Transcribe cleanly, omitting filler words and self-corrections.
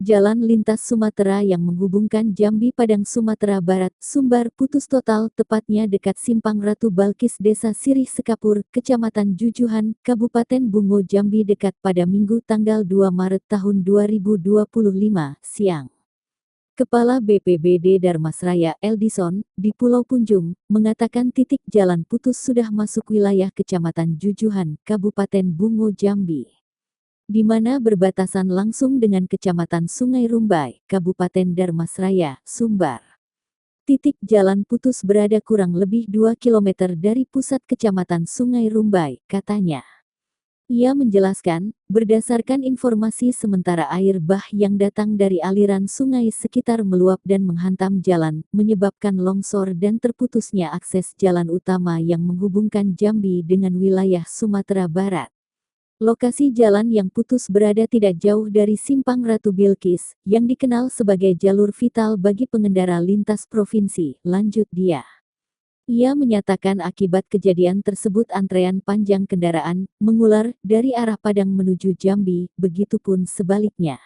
Jalan lintas Sumatera yang menghubungkan Jambi Padang Sumatera Barat, Sumbar putus total tepatnya dekat Simpang Ratu Balkis Desa Sirih Sekapur, Kecamatan Jujuhan, Kabupaten Bungo Jambi dekat pada Minggu tanggal 2 Maret tahun 2025, siang. Kepala BPBD Darmasraya Eldison, di Pulau Punjung, mengatakan titik jalan putus sudah masuk wilayah Kecamatan Jujuhan, Kabupaten Bungo Jambi, di mana berbatasan langsung dengan Kecamatan Sungai Rumbai, Kabupaten Darmasraya, Sumbar. Titik jalan putus berada kurang lebih 2 km dari pusat Kecamatan Sungai Rumbai, katanya. Ia menjelaskan, berdasarkan informasi sementara air bah yang datang dari aliran sungai sekitar meluap dan menghantam jalan, menyebabkan longsor dan terputusnya akses jalan utama yang menghubungkan Jambi dengan wilayah Sumatera Barat. Lokasi jalan yang putus berada tidak jauh dari Simpang Ratu Bilkis, yang dikenal sebagai jalur vital bagi pengendara lintas provinsi, lanjut dia. Ia menyatakan akibat kejadian tersebut antrean panjang kendaraan mengular dari arah Padang menuju Jambi, begitupun sebaliknya.